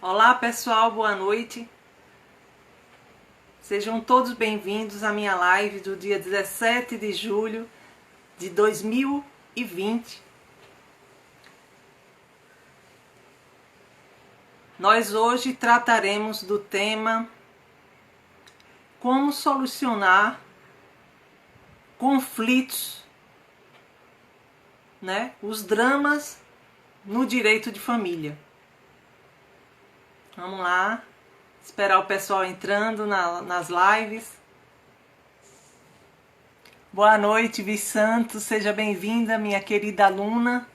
Olá pessoal, boa noite. Sejam todos bem-vindos à minha live do dia 17 de julho de 2020. Nós hoje trataremos do tema como solucionar conflitos, os dramas no direito de família. Vamos lá, esperar o pessoal entrando nas lives. Boa noite, Vi Santos, seja bem-vinda, minha querida aluna.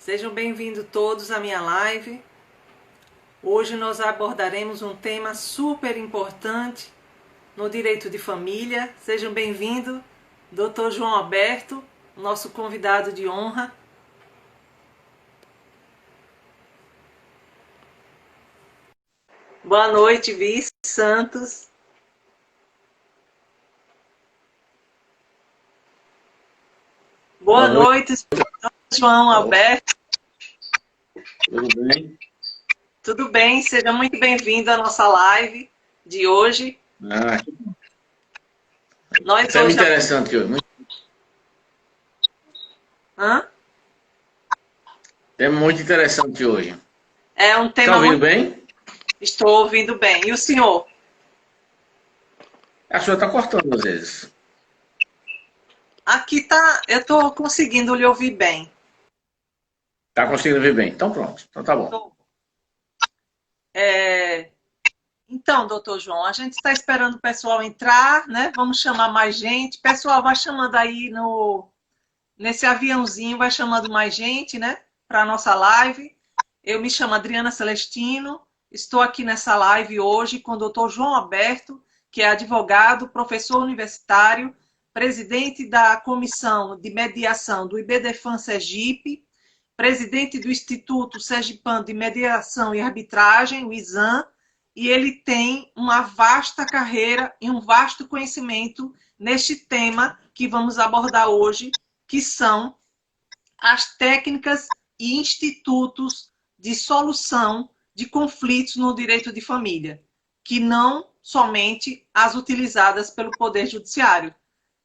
Sejam bem-vindos todos à minha live. Hoje nós abordaremos um tema super importante no direito de família. Sejam bem-vindos, Dr. João Alberto, nosso convidado de honra. Boa noite, Vi Santos. Boa noite, João Alberto. Tudo bem? Tudo bem, seja muito bem-vindo à nossa live de hoje. Nós É hoje... interessante hoje. É muito interessante hoje. É um tema Está ouvindo muito... bem? Estou ouvindo bem. E o senhor? A sua está cortando às vezes. Aqui tá, eu estou conseguindo lhe ouvir bem. Está conseguindo ouvir bem? Então pronto, então tá bom. Então, doutor João, a gente está esperando o pessoal entrar, né? Vamos chamar mais gente. Pessoal, vai chamando aí nesse aviãozinho, vai chamando mais gente, né? Para a nossa live. Eu me chamo Adriana Celestino, estou aqui nessa live hoje com o doutor João Alberto, que é advogado, professor universitário, presidente da Comissão de Mediação do IBDFAN Sergipe, presidente do Instituto Sergipano de Mediação e Arbitragem, o ISAM, e ele tem uma vasta carreira e um vasto conhecimento neste tema que vamos abordar hoje, que são as técnicas e institutos de solução de conflitos no direito de família, que não somente as utilizadas pelo Poder Judiciário.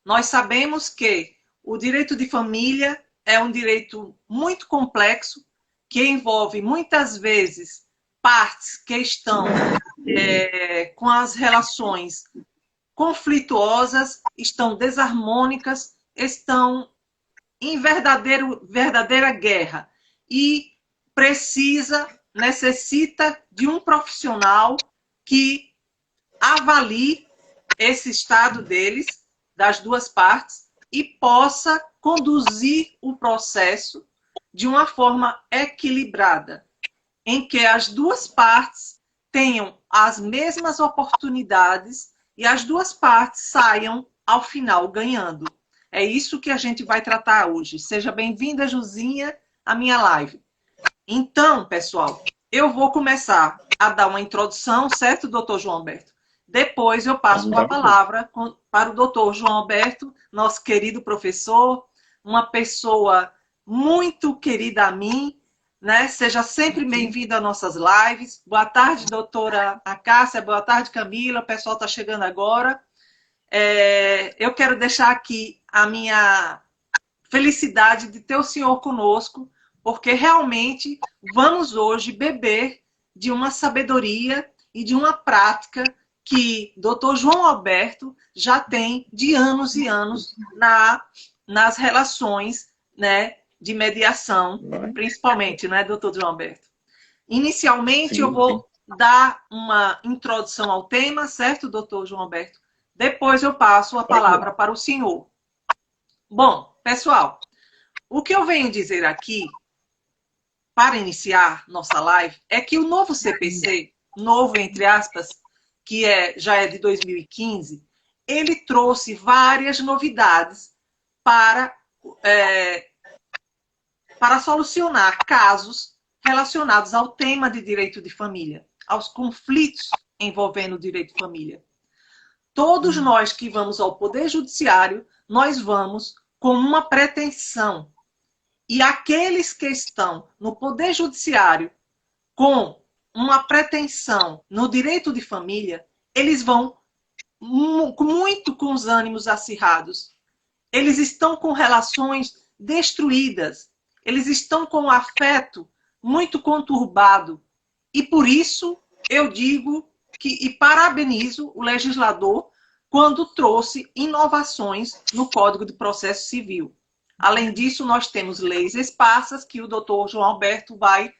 Nós sabemos que o direito de família é um direito muito complexo, que envolve muitas vezes partes que estão com as relações conflituosas, estão desarmônicas, estão em verdadeira guerra e necessita de um profissional que avalie esse estado deles, das duas partes, e possa conduzir o processo de uma forma equilibrada, em que as duas partes tenham as mesmas oportunidades e as duas partes saiam, ao final, ganhando. É isso que a gente vai tratar hoje. Seja bem-vinda, Josinha, à minha live. Então, pessoal, eu vou começar a dar uma introdução, certo, doutor João Alberto? Depois eu passo a palavra para o doutor João Alberto, nosso querido professor, uma pessoa muito querida a mim, né? Seja sempre bem-vindo às nossas lives. Boa tarde, doutora Acácia. Boa tarde, Camila. O pessoal está chegando agora. Eu quero deixar aqui a minha felicidade de ter o senhor conosco, porque realmente vamos hoje beber de uma sabedoria e de uma prática que Dr. João Alberto já tem de anos e anos nas relações, né, de mediação, principalmente, né, Dr. João Alberto? Inicialmente, eu vou dar uma introdução ao tema, certo, Dr. João Alberto? Depois eu passo a palavra para o senhor. Bom, pessoal, o que eu venho dizer aqui, para iniciar nossa live, é que o novo CPC, novo, entre aspas, que já é de 2015, ele trouxe várias novidades para solucionar casos relacionados ao tema de direito de família, aos conflitos envolvendo o direito de família. Todos nós que vamos ao Poder Judiciário, nós vamos com uma pretensão. E aqueles que estão no Poder Judiciário com uma pretensão no direito de família, eles vão muito com os ânimos acirrados. Eles estão com relações destruídas. Eles estão com o afeto muito conturbado. E por isso eu digo e parabenizo o legislador quando trouxe inovações no Código de Processo Civil. Além disso, nós temos leis esparsas que o doutor João Alberto vai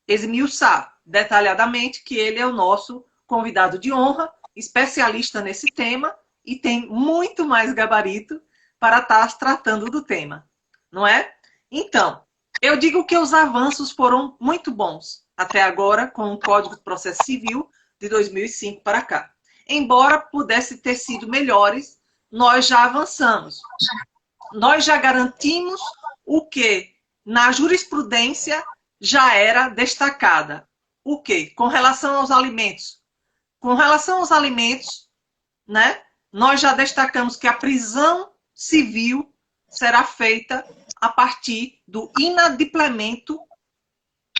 esmiuçar detalhadamente, que ele é o nosso convidado de honra, especialista nesse tema e tem muito mais gabarito para estar tratando do tema, não é? Então, eu digo que os avanços foram muito bons até agora com o Código de Processo Civil de 2005 para cá. Embora pudesse ter sido melhores, nós já avançamos. Nós já garantimos o que na jurisprudência já era destacada. O quê? Com relação aos alimentos. Com relação aos alimentos, né, nós já destacamos que a prisão civil será feita a partir do inadimplemento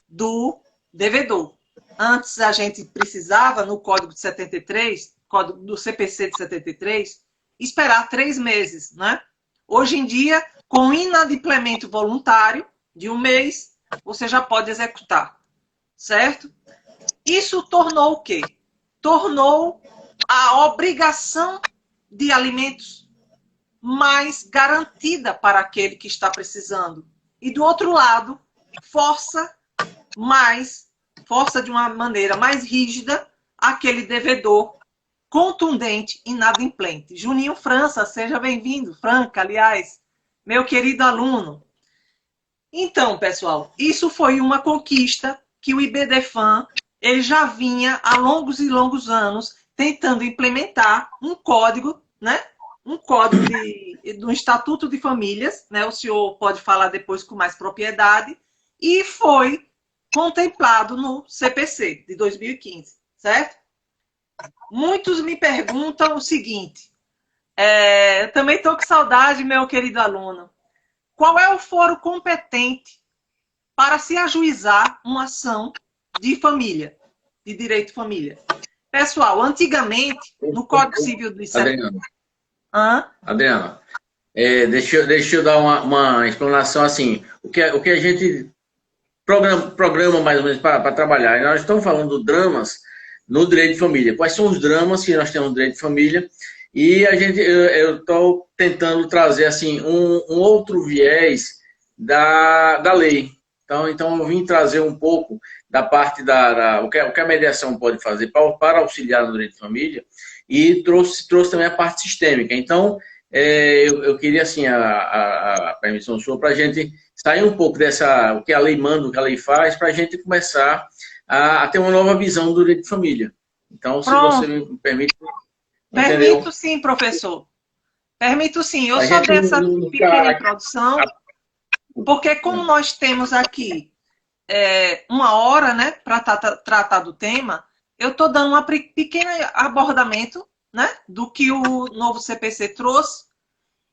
do devedor. Antes a gente precisava, no Código de 73, Código do CPC de 73, esperar 3 meses, né? Hoje em dia, com inadimplemento voluntário de 1 mês, você já pode executar, certo? Isso tornou o quê? Tornou a obrigação de alimentos mais garantida para aquele que está precisando. E do outro lado, força de uma maneira mais rígida aquele devedor contundente e inadimplente. Juninho França, seja bem-vindo. Franca, aliás, meu querido aluno. Então, pessoal, isso foi uma conquista que o IBDFAM ele já vinha há longos e longos anos tentando implementar um código, né? Um código do Estatuto de Famílias, né? O senhor pode falar depois com mais propriedade, e foi contemplado no CPC de 2015, certo? Muitos me perguntam o seguinte, eu também estou com saudade, meu querido aluno, qual é o foro competente para se ajuizar uma ação de família, de direito de família? Pessoal, antigamente, no Código Civil do Adriana, deixa eu dar uma explanação assim. O que a gente programa mais ou menos para trabalhar. E nós estamos falando de dramas no direito de família. Quais são os dramas que nós temos no direito de família? E eu estou tentando trazer assim um outro viés da lei. Então eu vim trazer um pouco da parte o que a mediação pode fazer para auxiliar no direito de família e trouxe também a parte sistêmica. Então, eu queria assim a permissão sua para a gente sair um pouco o que a lei manda, o que a lei faz, para a gente começar a ter uma nova visão do direito de família. Então, se você me permite... Permito sim, professor. Permito sim. Eu só dei essa pequena introdução, porque como nós temos aqui 1 hora, né, para tratar do tema, eu estou dando um pequeno abordamento, né, do que o novo CPC trouxe,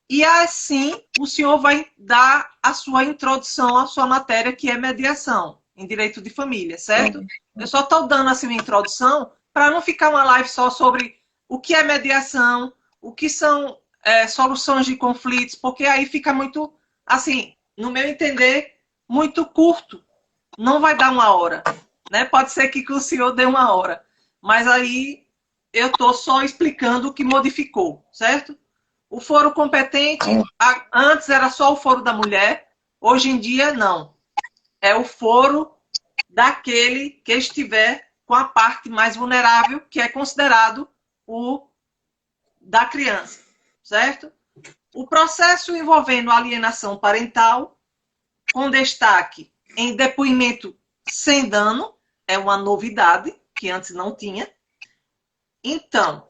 e assim o senhor vai dar a sua introdução à sua matéria, que é mediação em direito de família, certo? Eu só estou dando assim uma introdução para não ficar uma live só sobre o que é mediação, o que são soluções de conflitos, porque aí fica muito, assim, no meu entender, muito curto. Não vai dar 1 hora, né? Pode ser que o senhor dê 1 hora, mas aí eu estou só explicando o que modificou, certo? O foro competente, antes era só o foro da mulher, hoje em dia não. É o foro daquele que estiver com a parte mais vulnerável, que é considerado o da criança, certo? O processo envolvendo alienação parental, com destaque em depoimento sem dano, é uma novidade, que antes não tinha. Então,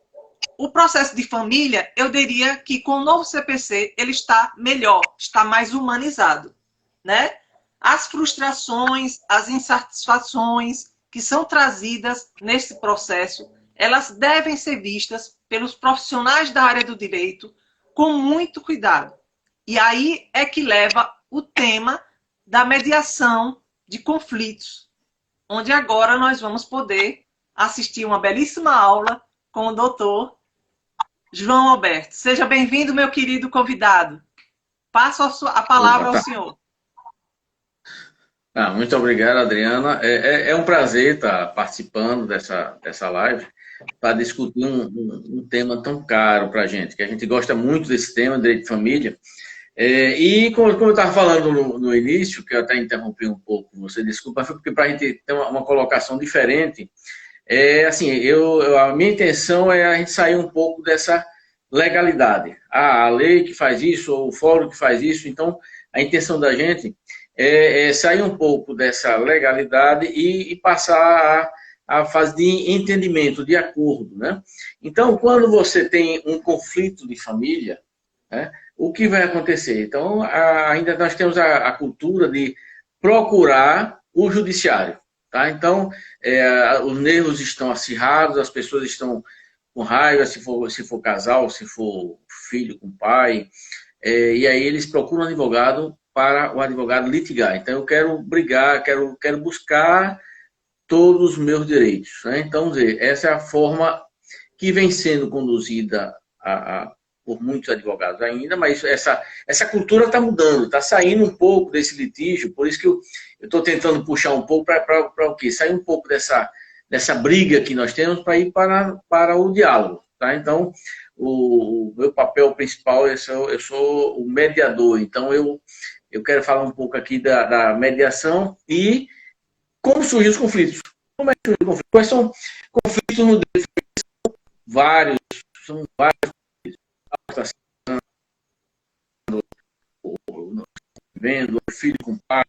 o processo de família, eu diria que com o novo CPC, ele está melhor, está mais humanizado, né? As frustrações, as insatisfações que são trazidas nesse processo, elas devem ser vistas pelos profissionais da área do direito com muito cuidado. E aí é que leva o tema da mediação de conflitos, onde agora nós vamos poder assistir uma belíssima aula com o doutor João Alberto. Seja bem-vindo, meu querido convidado. Passo a palavra ao senhor. Muito obrigado, Adriana. É um prazer estar participando dessa live para discutir um tema tão caro para a gente, que a gente gosta muito desse tema, direito de família. E como eu estava falando no início, que eu até interrompi um pouco você, desculpa, foi porque para a gente ter uma colocação diferente, assim, a minha intenção é a gente sair um pouco dessa legalidade. A lei que faz isso, ou o fórum que faz isso, então a intenção da gente é sair um pouco dessa legalidade e passar a fase de entendimento, de acordo, né? Então, quando você tem um conflito de família, né, o que vai acontecer? Então, ainda nós temos a cultura de procurar o judiciário, tá? Então, os nervos estão acirrados, as pessoas estão com raiva, se for casal, se for filho com pai, e aí eles procuram um advogado para o advogado litigar. Então, eu quero brigar, quero buscar todos os meus direitos, né? Então, essa é a forma que vem sendo conduzida por muitos advogados ainda, mas essa cultura está mudando, está saindo um pouco desse litígio, por isso que eu estou tentando puxar um pouco para o quê? Sair um pouco dessa briga que nós temos para ir para o diálogo, tá? Então, o meu papel principal, eu sou o mediador, então eu quero falar um pouco aqui da mediação e como surgem os conflitos. Como é que surgem os conflitos? Quais são conflitos no direito? São vários vendo, filho com pai,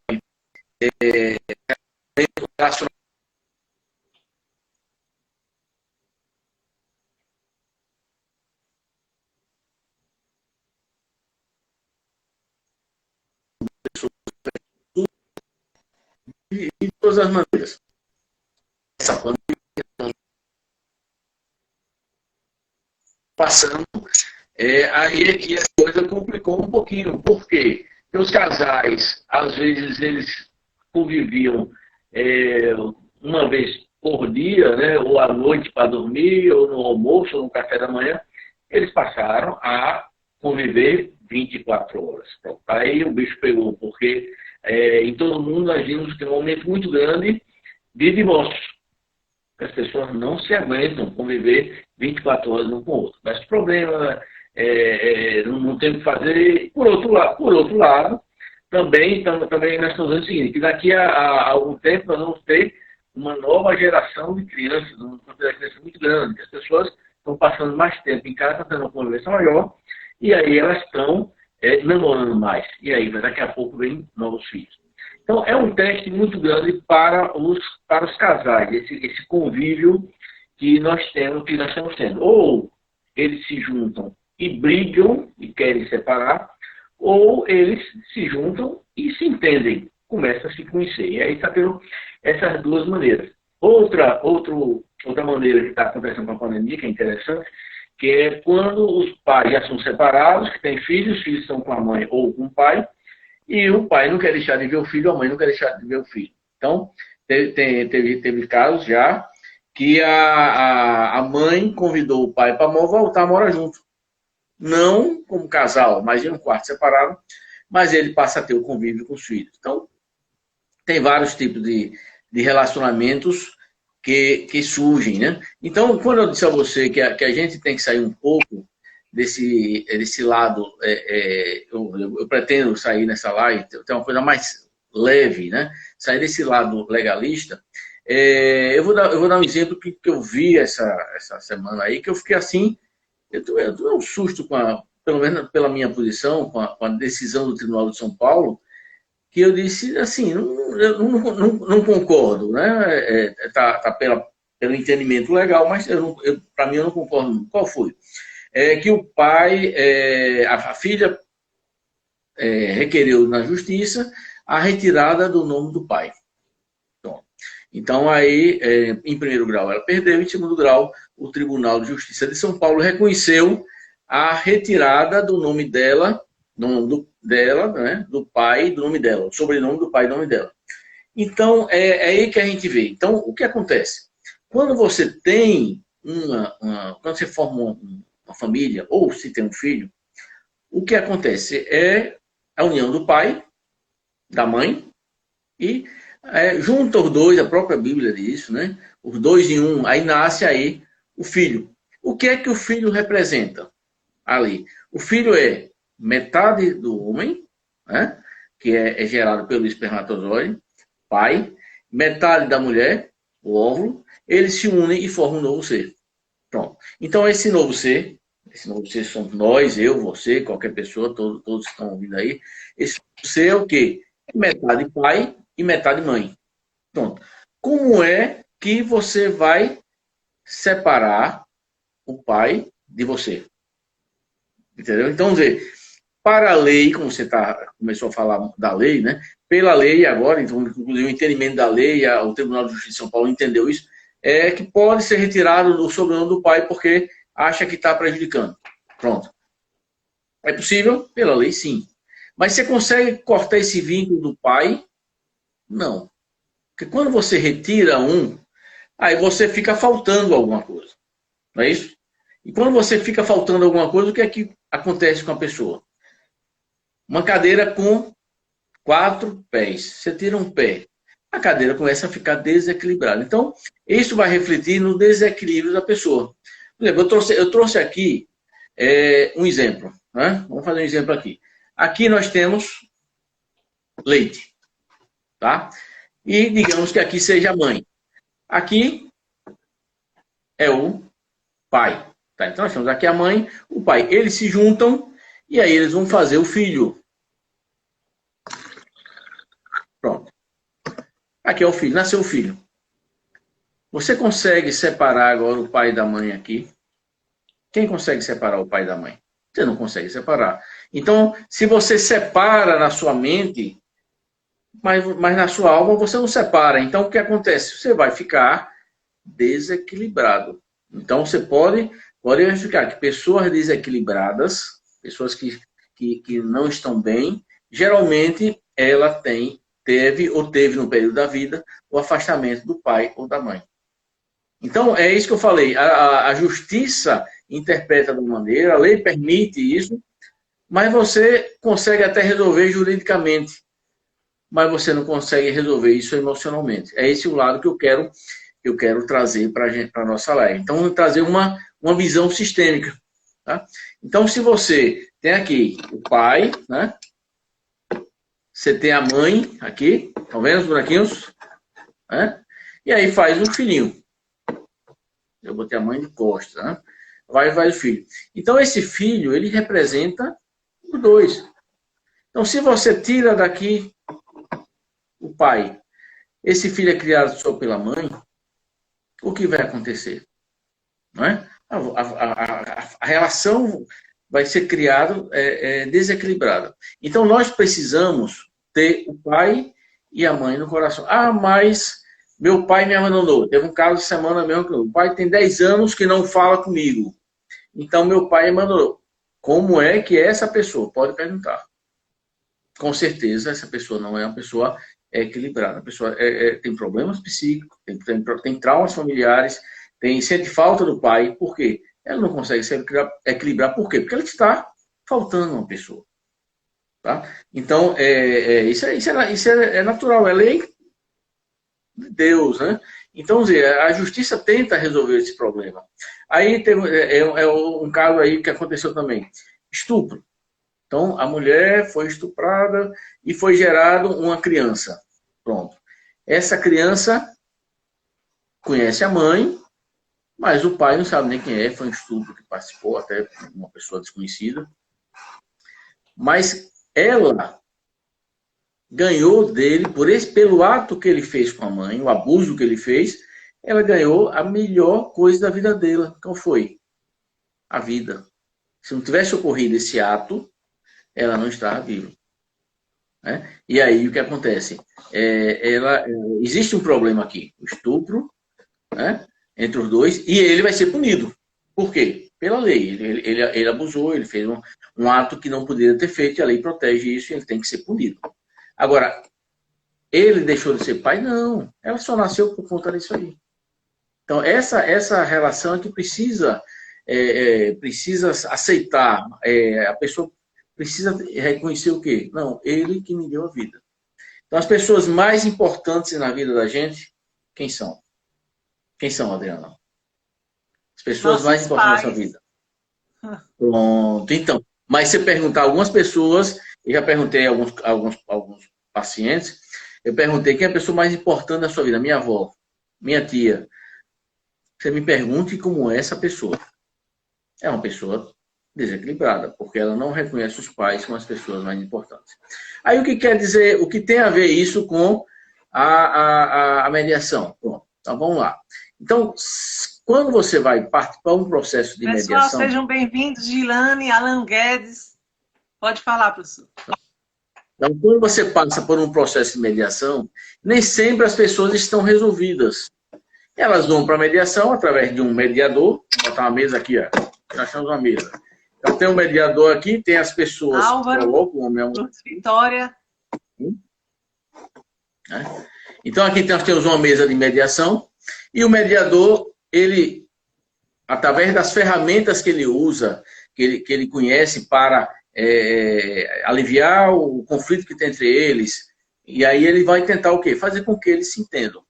relacionamento. De todas as maneiras. Essa pandemia passando, aí é que a coisa complicou um pouquinho. Por quê? Porque os casais, às vezes, eles conviviam uma vez por dia, né, ou à noite para dormir, ou no almoço, ou no café da manhã, eles passaram a conviver 24 horas. Então, aí o bicho pegou, porque em todo mundo nós vimos que é um momento muito grande de divórcio. As pessoas não se aguentam conviver 24 horas um com o outro. Mas o problema não tem o que fazer. Por outro lado, também nós estamos dizendo o seguinte, que daqui a algum tempo nós vamos ter uma nova geração de crianças, uma quantidade de crianças muito grande, que as pessoas estão passando mais tempo em casa, estão tendo uma convivência maior, e aí elas estão namorando mais. E aí, daqui a pouco, vem novos filhos. Então, é um teste muito grande para os casais, esse convívio que nós estamos tendo. Ou eles se juntam e brigam e querem separar, ou eles se juntam e se entendem, começam a se conhecer. E aí está tendo essas duas maneiras. Outra maneira que está acontecendo com a pandemia, que é interessante, que é quando os pais já são separados, que têm filhos, os filhos estão com a mãe ou com o pai, e o pai não quer deixar de ver o filho, a mãe não quer deixar de ver o filho. Então, teve casos já que a mãe convidou o pai para voltar a morar junto. Não como casal, mas em um quarto separado, mas ele passa a ter o convívio com os filhos. Então, tem vários tipos de relacionamentos que surgem, né? Então, quando eu disse a você que a gente tem que sair um pouco desse lado, eu pretendo sair nessa live, ter uma coisa mais leve, né? Sair desse lado legalista. Eu vou dar um exemplo que eu vi essa semana aí, que eu fiquei assim, eu tomei um susto pelo menos pela minha posição, com a decisão do Tribunal de São Paulo, que eu disse assim, eu não concordo, né? Tá pelo entendimento legal, mas para mim eu não concordo. Qual foi? É que o pai, a filha requereu na justiça a retirada do nome do pai. Então, aí, em primeiro grau, ela perdeu, em segundo grau, o Tribunal de Justiça de São Paulo reconheceu a retirada do nome dela, né, do pai, do nome dela, o sobrenome do pai e do nome dela. Então, é aí que a gente vê. Então, o que acontece? Quando você tem quando você forma uma família, ou se tem um filho, o que acontece é a união do pai, da mãe, e junta os dois, a própria Bíblia diz isso, né? Os dois em um, aí nasce aí o filho. O que é que o filho representa ali? O filho é metade do homem, né? Que é gerado pelo espermatozoide, pai, metade da mulher, o óvulo, eles se unem e formam um novo ser. Pronto. Então, esse novo ser somos nós, eu, você, qualquer pessoa, todos que estão ouvindo aí, esse ser é o quê? Metade pai e metade mãe. Pronto. Como é que você vai separar o pai de você? Entendeu? Então, vamos ver. Para a lei, como você começou a falar da lei, né? Pela lei agora, então, inclusive o entendimento da lei, o Tribunal de Justiça de São Paulo entendeu isso, é que pode ser retirado do sobrenome do pai porque acha que está prejudicando. Pronto. É possível? Pela lei, sim. Mas você consegue cortar esse vínculo do pai? Não. Porque quando você retira um, aí você fica faltando alguma coisa. Não é isso? E quando você fica faltando alguma coisa, o que é que acontece com a pessoa? Uma cadeira com 4 pés. Você tira um pé. A cadeira começa a ficar desequilibrada. Então, isso vai refletir no desequilíbrio da pessoa. Por exemplo, eu trouxe aqui um exemplo. Né? Vamos fazer um exemplo aqui. Aqui nós temos leite. Tá? E digamos que aqui seja a mãe. Aqui é o pai. Tá? Então nós temos aqui a mãe, o pai. Eles se juntam e aí eles vão fazer o filho. Pronto. Aqui é o filho, nasceu o filho. Você consegue separar agora o pai da mãe aqui? Quem consegue separar o pai da mãe? Você não consegue separar. Então, se você separa na sua mente, mas na sua alma você não separa. Então, o que acontece? Você vai ficar desequilibrado. Então, você pode verificar que pessoas desequilibradas, pessoas que não estão bem, geralmente ela teve no período da vida o afastamento do pai ou da mãe. Então, é isso que eu falei. A justiça interpreta de uma maneira, a lei permite isso, mas você consegue até resolver juridicamente, mas você não consegue resolver isso emocionalmente. É esse o lado que eu quero trazer para a nossa live. Então, vamos trazer uma visão sistêmica. Tá? Então, se você tem aqui o pai, né? Você tem a mãe aqui, estão vendo os bonequinhos? Né? E aí faz um filhinho. Eu botei a mãe de costas, né? Vai o filho. Então, esse filho, ele representa os dois. Então, se você tira daqui o pai, esse filho é criado só pela mãe, o que vai acontecer? Não é? A relação vai ser criada desequilibrada. Então, nós precisamos ter o pai e a mãe no coração. Ah, mas meu pai me abandonou. Teve um caso de semana mesmo que o pai tem 10 anos que não fala comigo. Então, meu pai me abandonou. Como é que é essa pessoa? Pode perguntar. Com certeza, essa pessoa não é uma pessoa equilibrada. A pessoa tem problemas psíquicos, tem traumas familiares, sente falta do pai. Por quê? Ela não consegue se equilibrar. Por quê? Porque ela está faltando uma pessoa. Tá? Então, isso é natural, é lei de Deus, né? Então, a justiça tenta resolver esse problema. Aí tem um caso aí que aconteceu também. Estupro. Então, a mulher foi estuprada e foi gerado uma criança. Pronto. Essa criança conhece a mãe, mas o pai não sabe nem quem é, foi um estupro que participou, até uma pessoa desconhecida. Mas ela ganhou dele, pelo ato que ele fez com a mãe, o abuso que ele fez, ela ganhou a melhor coisa da vida dela. Qual foi? A vida. Se não tivesse ocorrido esse ato, ela não estava viva. Né? E aí o que acontece? Existe um problema aqui, o estupro, né, entre os dois, e ele vai ser punido. Por quê? Pela lei. Ele abusou, ele fez um ato que não poderia ter feito, e a lei protege isso, e ele tem que ser punido. Agora, ele deixou de ser pai? Não. Ela só nasceu por conta disso aí. Então, essa relação é que precisa aceitar. A pessoa precisa reconhecer o quê? Não, ele que me deu a vida. Então, as pessoas mais importantes na vida da gente, quem são? Quem são, Adriana? As pessoas mais importantes na vida. Pronto. Então, mas se perguntar a algumas pessoas, eu já perguntei a alguns pacientes, eu perguntei quem é a pessoa mais importante na sua vida? Minha avó, minha tia. Você me pergunte como é essa pessoa. É uma pessoa desequilibrada, porque ela não reconhece os pais como as pessoas mais importantes. Aí o que quer dizer, o que tem a ver isso com a mediação? Pronto, então vamos lá. Então, quando você vai participar de um processo de mediação... Pessoal, sejam bem-vindos, Gilane, Alan Guedes. Pode falar, professor. Então, quando você passa por um processo de mediação, nem sempre as pessoas estão resolvidas. Elas vão para a mediação através de um mediador. Vou botar uma mesa aqui, ó. Nós temos uma mesa. Então, tem um mediador aqui, tem as pessoas Álvaro, que colocam o homem... Vitória. Então, aqui nós temos uma mesa de mediação. E o mediador, ele, através das ferramentas que ele usa, que ele conhece para aliviar o conflito que tem entre eles, e aí ele vai tentar o quê? Fazer com que eles se entendam.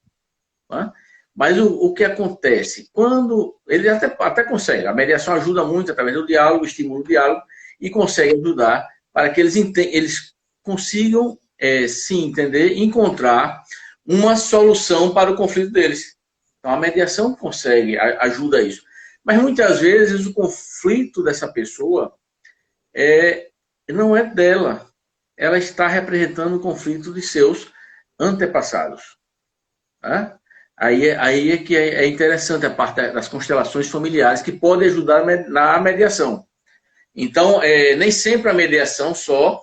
Tá? Mas o que acontece? Quando ele até consegue, a mediação ajuda muito através do diálogo, estimula o diálogo e consegue ajudar para que eles consigam se entender e encontrar uma solução para o conflito deles. Então a mediação consegue, ajuda isso. Mas muitas vezes o conflito dessa pessoa não é dela. Ela está representando o conflito de seus antepassados. Tá? Aí é que é interessante a parte das constelações familiares que podem ajudar na mediação. Então, nem sempre a mediação só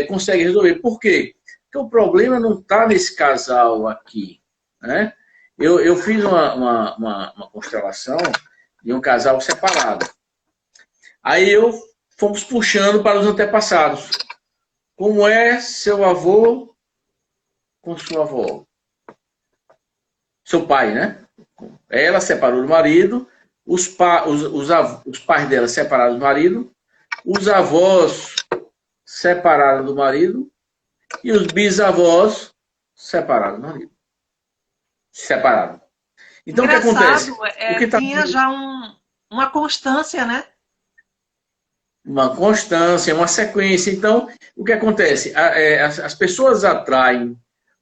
consegue resolver. Por quê? Porque o problema não está nesse casal aqui. Né? Eu fiz uma constelação de um casal separado. Aí fomos puxando para os antepassados. Como é seu avô com sua avó? Seu pai, né? Ela separou do marido, os pais dela separaram do marido, os avós separaram do marido e os bisavós separaram do marido. Separaram. Então, engraçado, o que acontece? Tinha já uma constância, né? Uma constância, uma sequência. Então, o que acontece? As pessoas atraem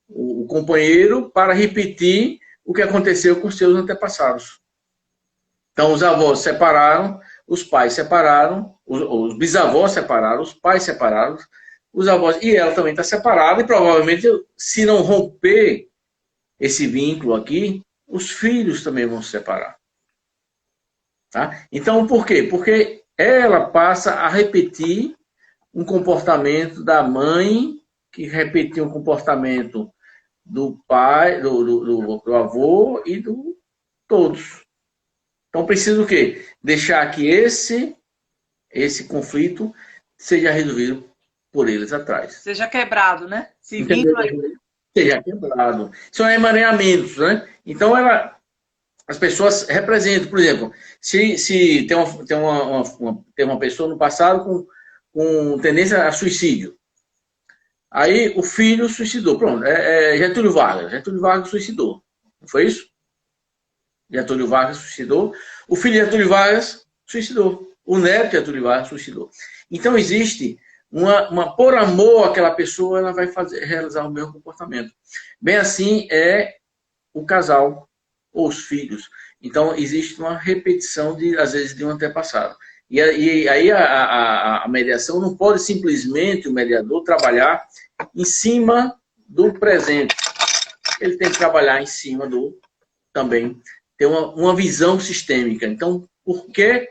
o companheiro para repetir o que aconteceu com seus antepassados. Então, os avós separaram, os pais separaram, os bisavós separaram, os pais separaram, os avós, e ela também está separada, e provavelmente, se não romper esse vínculo aqui, os filhos também vão se separar. Tá? Então, por quê? Porque ela passa a repetir um comportamento da mãe, que repetiu um comportamento do pai, do avô e do todos. Então precisa o quê? Deixar que esse conflito seja resolvido por eles atrás. Seja quebrado, né? Seja quebrado. São emaranhamentos, né? Então as pessoas representam, por exemplo, se tem uma pessoa no passado com tendência a suicídio. Aí o filho suicidou. Pronto, Getúlio Vargas. Getúlio Vargas suicidou. Não foi isso? Getúlio Vargas suicidou. O filho de Getúlio Vargas suicidou. O neto de Getúlio Vargas suicidou. Então existe por amor àquela pessoa, ela vai realizar o mesmo comportamento. Bem assim é o casal ou os filhos. Então existe uma repetição, às vezes, de um antepassado. E aí a mediação não pode simplesmente o mediador trabalhar em cima do presente. Ele tem que trabalhar em cima do também ter uma visão sistêmica. Então, por que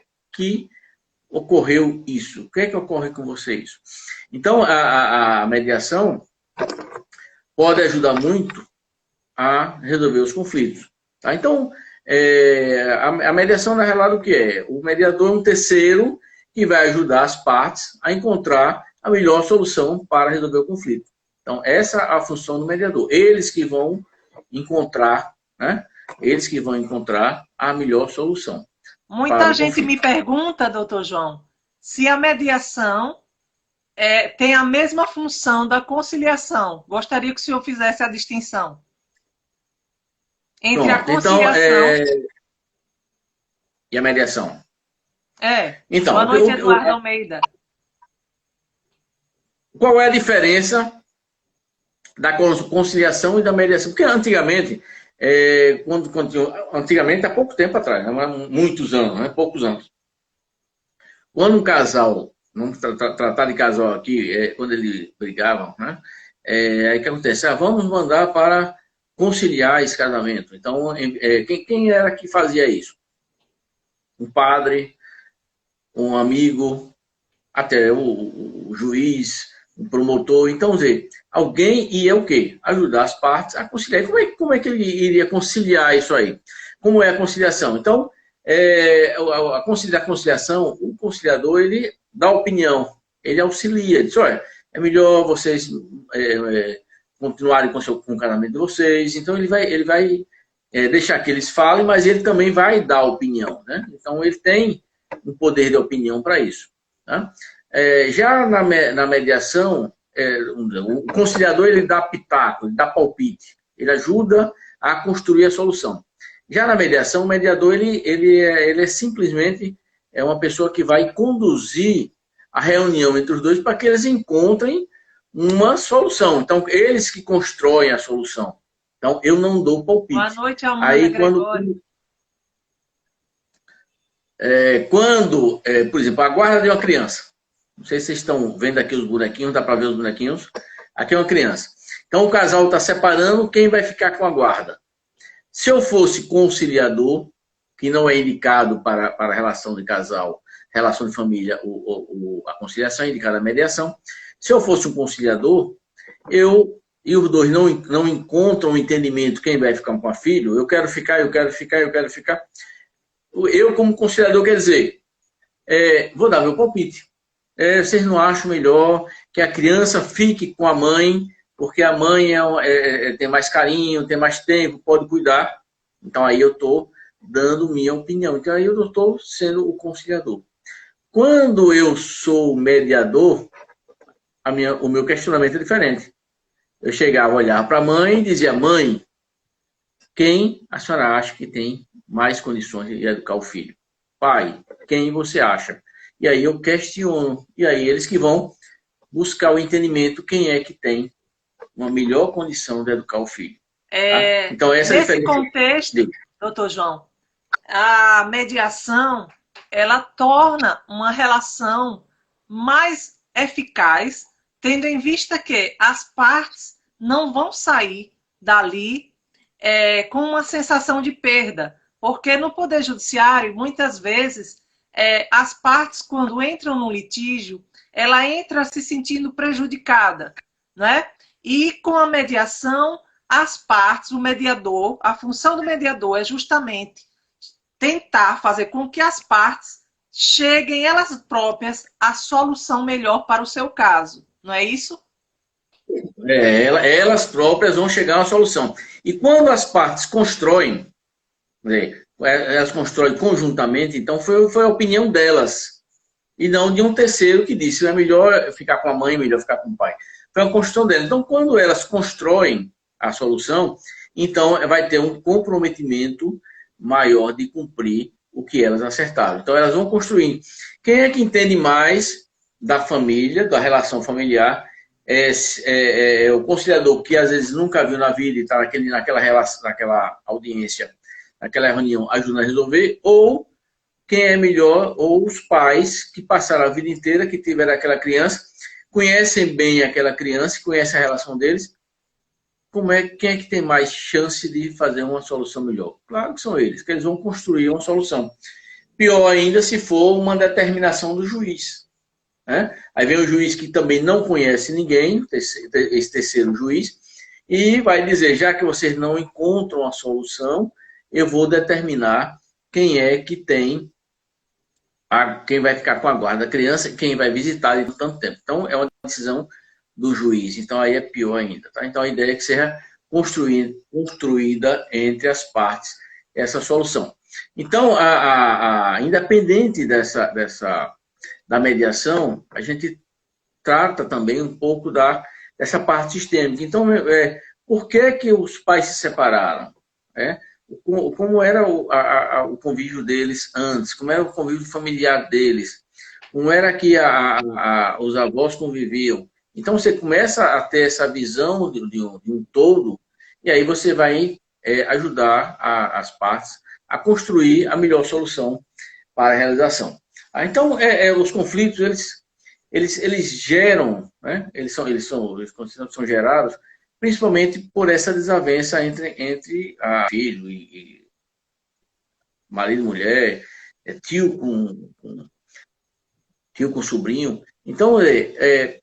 ocorreu isso? O que é que ocorre com você isso? Então, a mediação pode ajudar muito a resolver os conflitos. Tá? Então, a mediação, na realidade, o que é? O mediador é um terceiro que vai ajudar as partes a encontrar a melhor solução para resolver o conflito. Então, essa é a função do mediador. Eles que vão encontrar, né? Eles que vão encontrar a melhor solução. Muita gente me pergunta, doutor João, se a mediação tem a mesma função da conciliação. Gostaria que o senhor fizesse a distinção entre a conciliação e a mediação. Então, boa noite, Eduardo Almeida. Qual é a diferença da conciliação e da mediação? Porque antigamente, antigamente, há pouco tempo atrás, muitos anos, né? Poucos anos, quando um casal, vamos tratar de casal aqui, quando eles brigavam, né? Aí o que acontece? Vamos mandar para conciliar esse casamento. Então, quem era que fazia isso? Um padre, um amigo, até o juiz, um promotor. Então, alguém ia o quê? Ajudar as partes a conciliar. Como é que ele iria conciliar isso aí? Como é a conciliação? Então, a conciliação, o conciliador, ele dá opinião, ele auxilia, ele diz, olha, é melhor vocês continuarem com o casamento de vocês. Então, ele vai deixar que eles falem, mas ele também vai dar opinião, né? Então, ele tem um poder de opinião para isso. Tá? Já na mediação, o conciliador ele dá pitaco, ele dá palpite, ele ajuda a construir a solução. Já na mediação, o mediador ele é simplesmente uma pessoa que vai conduzir a reunião entre os dois para que eles encontrem uma solução. Então, eles que constroem a solução. Então, eu não dou palpite. Boa noite, Almana Gregório. Por exemplo, a guarda de uma criança. Não sei se vocês estão vendo aqui os bonequinhos, dá para ver os bonequinhos. Aqui é uma criança. Então, o casal está separando, quem vai ficar com a guarda? Se eu fosse conciliador, que não é indicado para a relação de casal, relação de família, a conciliação é indicada a mediação. Se eu fosse um conciliador, e os dois não encontram um entendimento quem vai ficar com a filha, eu quero ficar. Eu, como conciliador, quer dizer, vou dar meu palpite. Vocês não acham melhor que a criança fique com a mãe, porque a mãe tem mais carinho, tem mais tempo, pode cuidar. Então, aí eu estou dando minha opinião. Então, aí eu estou sendo o conciliador. Quando eu sou mediador, o meu questionamento é diferente. Eu chegava, olhava para a mãe e dizia, mãe, quem a senhora acha que tem mais condições de educar o filho? Pai, quem você acha? E aí eu questiono. E aí eles que vão buscar o entendimento, quem é que tem uma melhor condição de educar o filho. Tá? Então, essa nesse contexto, doutor João, a mediação, ela torna uma relação mais eficaz, tendo em vista que as partes não vão sair dali com uma sensação de perda. Porque no Poder Judiciário, muitas vezes, as partes, quando entram no litígio, ela entra se sentindo prejudicada, né? E com a mediação, as partes, o mediador, a função do mediador é justamente tentar fazer com que as partes cheguem elas próprias à solução melhor para o seu caso. Não é isso? Elas próprias vão chegar à solução. E quando as partes constroem, elas constroem conjuntamente, então foi a opinião delas. E não de um terceiro que disse, é melhor ficar com a mãe, melhor ficar com o pai. Foi uma construção delas. Então, quando elas constroem a solução, então vai ter um comprometimento maior de cumprir o que elas acertaram. Então, elas vão construindo. Quem é que entende mais da família, da relação familiar? O conciliador que às vezes nunca viu na vida e está naquela audiência, naquela reunião, ajudando a resolver, ou quem é melhor, ou os pais que passaram a vida inteira, que tiveram aquela criança, conhecem bem aquela criança, conhecem a relação deles, quem é que tem mais chance de fazer uma solução melhor? Claro que são eles, que eles vão construir uma solução. Pior ainda se for uma determinação do juiz, né? Aí vem o juiz que também não conhece ninguém, esse terceiro juiz, e vai dizer, já que vocês não encontram a solução, eu vou determinar quem é que tem, quem vai ficar com a guarda da criança, quem vai visitar de tanto tempo. Então, é uma decisão do juiz. Então, aí é pior ainda. Tá? Então, a ideia é que seja construída entre as partes essa solução. Então, independente da mediação, a gente trata também um pouco dessa parte sistêmica. Então, por que os pais se separaram? Como era o convívio deles antes? Como era o convívio familiar deles? Como era que os avós conviviam? Então, você começa a ter essa visão de um todo, e aí você vai ajudar as partes a construir a melhor solução para a realização. Então, os conflitos, eles geram, né? eles são gerados principalmente por essa desavença entre filho e marido e mulher, tio com sobrinho. Então,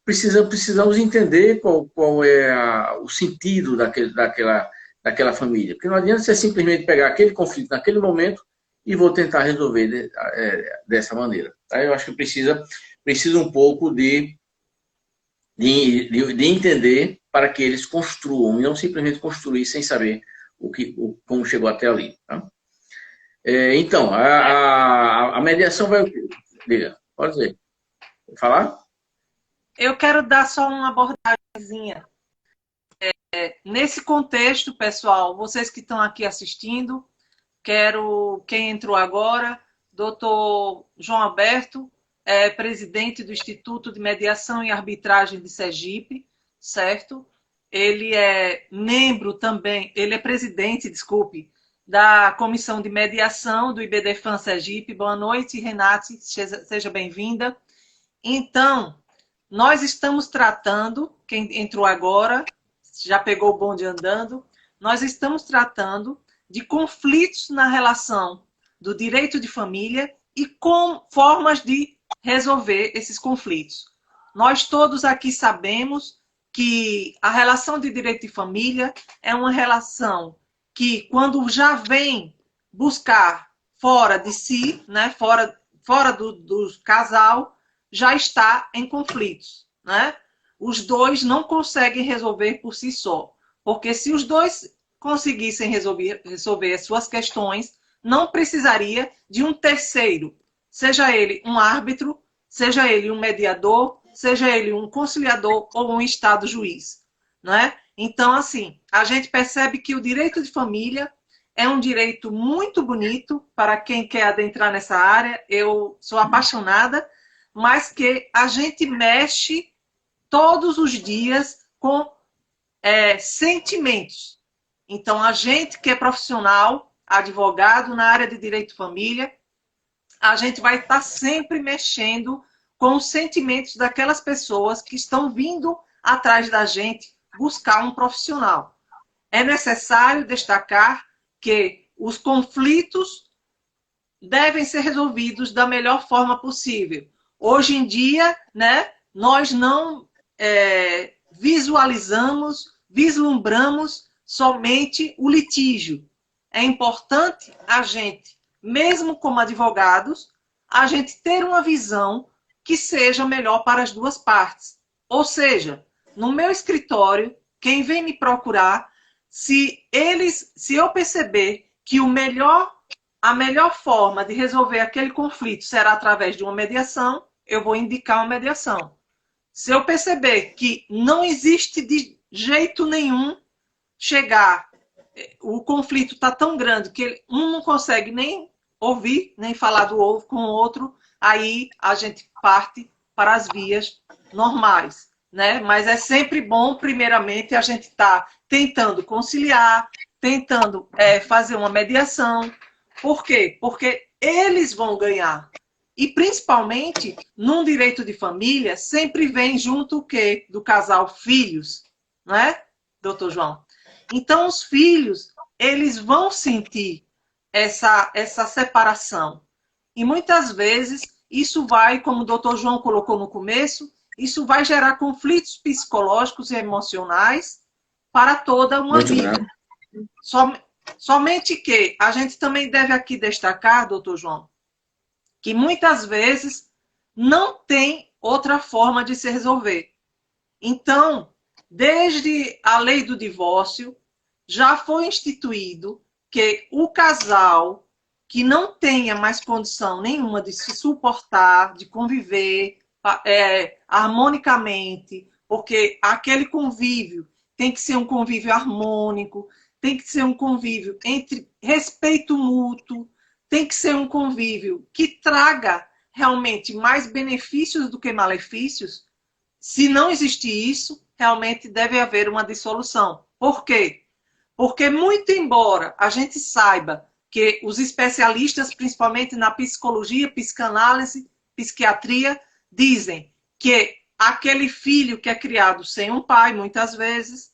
precisamos entender qual é o sentido daquela família. Porque não adianta você simplesmente pegar aquele conflito naquele momento e vou tentar resolver dessa maneira. Tá? Eu acho que precisa um pouco de entender para que eles construam, e não simplesmente construir sem saber como chegou até ali. Tá? Então, a mediação vai o quê? Diga, pode dizer. Vou falar? Eu quero dar só uma abordagemzinha. Nesse contexto, pessoal, vocês que estão aqui assistindo, quem entrou agora, doutor João Alberto, presidente do Instituto de Mediação e Arbitragem de Sergipe, certo? Ele é membro também, ele é presidente, desculpe, da Comissão de Mediação do IBDFAN Sergipe. Boa noite, Renate, seja bem-vinda. Então, nós estamos tratando, quem entrou agora, já pegou o bonde andando, nós estamos tratando de conflitos na relação do direito de família e com formas de resolver esses conflitos. Nós todos aqui sabemos que a relação de direito de família é uma relação que, quando já vem buscar fora de si, né, fora do casal, já está em conflitos, né? Os dois não conseguem resolver por si só, porque se os dois conseguissem resolver as suas questões, não precisaria de um terceiro, seja ele um árbitro, seja ele um mediador, seja ele um conciliador ou um estado juiz, né? Então, assim, a gente percebe que o direito de família é um direito muito bonito para quem quer adentrar nessa área. Eu sou apaixonada, mas que a gente mexe todos os dias com sentimentos. Então, a gente que é profissional, advogado na área de direito de família, a gente vai estar sempre mexendo com os sentimentos daquelas pessoas que estão vindo atrás da gente buscar um profissional. É necessário destacar que os conflitos devem ser resolvidos da melhor forma possível. Hoje em dia, né, nós não vislumbramos somente o litígio. É importante a gente, mesmo como advogados, a gente ter uma visão que seja melhor para as duas partes. Ou seja, no meu escritório, quem vem me procurar, se eu perceber que a melhor forma de resolver aquele conflito será através de uma mediação, eu vou indicar uma mediação. Se eu perceber que não existe de jeito nenhum o conflito está tão grande que um não consegue nem ouvir, nem falar com o outro, aí a gente parte para as vias normais, né? Mas é sempre bom, primeiramente, a gente estar tentando conciliar, tentando fazer uma mediação. Por quê? Porque eles vão ganhar. E, principalmente, num direito de família, sempre vem junto o quê? Do casal filhos, não é, doutor João? Então, os filhos, eles vão sentir essa separação. E muitas vezes, isso vai, como o doutor João colocou no começo, isso vai gerar conflitos psicológicos e emocionais para toda uma Muito vida. grande. Somente que a gente também deve aqui destacar, doutor João, que muitas vezes não tem outra forma de se resolver. Então, desde a lei do divórcio, já foi instituído que o casal que não tenha mais condição nenhuma de se suportar, de conviver harmonicamente, porque aquele convívio tem que ser um convívio harmônico, tem que ser um convívio entre respeito mútuo, tem que ser um convívio que traga realmente mais benefícios do que malefícios. Se não existir isso, realmente deve haver uma dissolução. Por quê? Porque, muito embora a gente saiba que os especialistas, principalmente na psicologia, psicanálise, psiquiatria, dizem que aquele filho que é criado sem um pai, muitas vezes,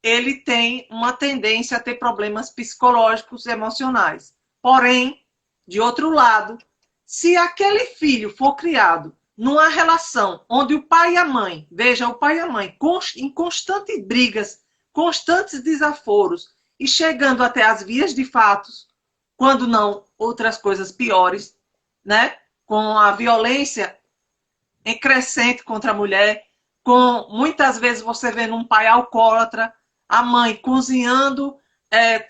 ele tem uma tendência a ter problemas psicológicos e emocionais. Porém, de outro lado, se aquele filho for criado numa relação onde o pai e a mãe, veja, o pai e a mãe em constantes brigas, constantes desaforos e chegando até as vias de fatos, quando não outras coisas piores, né? Com a violência em crescente contra a mulher, com muitas vezes você vê um pai alcoólatra, a mãe cozinhando,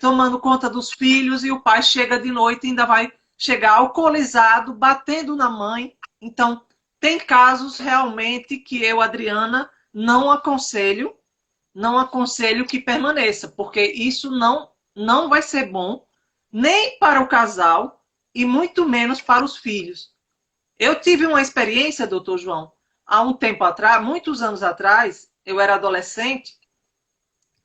tomando conta dos filhos e o pai chega de noite e ainda vai chegar alcoolizado, batendo na mãe. Então, tem casos realmente que eu, Adriana, não aconselho que permaneça, porque isso não vai ser bom nem para o casal e muito menos para os filhos. Eu tive uma experiência, doutor João, há um tempo atrás, muitos anos atrás, eu era adolescente,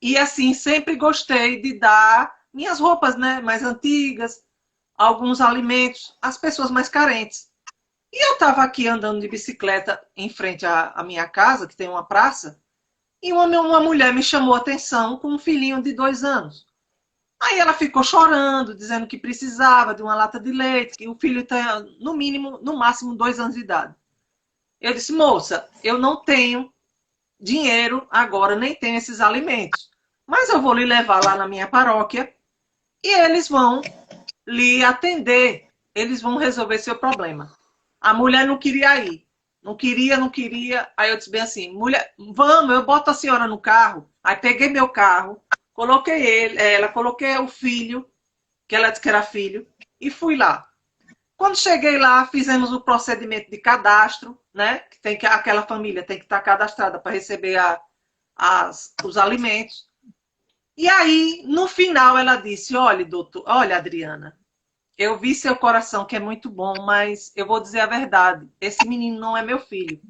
e assim, sempre gostei de dar minhas roupas, né, mais antigas, alguns alimentos às pessoas mais carentes. E eu estava aqui andando de bicicleta em frente à minha casa, que tem uma praça, e uma mulher me chamou a atenção com um filhinho de 2 anos. Aí ela ficou chorando, dizendo que precisava de uma lata de leite, que o filho tem, no mínimo, no máximo, 2 anos de idade. Eu disse, moça, eu não tenho dinheiro agora, nem tenho esses alimentos. Mas eu vou lhe levar lá na minha paróquia e eles vão lhe atender. Eles vão resolver seu problema. A mulher não queria ir. Não queria. Aí eu disse bem assim, mulher, vamos, eu boto a senhora no carro. Aí peguei meu carro, coloquei coloquei o filho, que ela disse que era filho, e fui lá. Quando cheguei lá, fizemos o procedimento de cadastro, né? Que aquela família tem que estar cadastrada para receber os alimentos. E aí, no final, ela disse, olha, Adriana, eu vi seu coração, que é muito bom, mas eu vou dizer a verdade. Esse menino não é meu filho.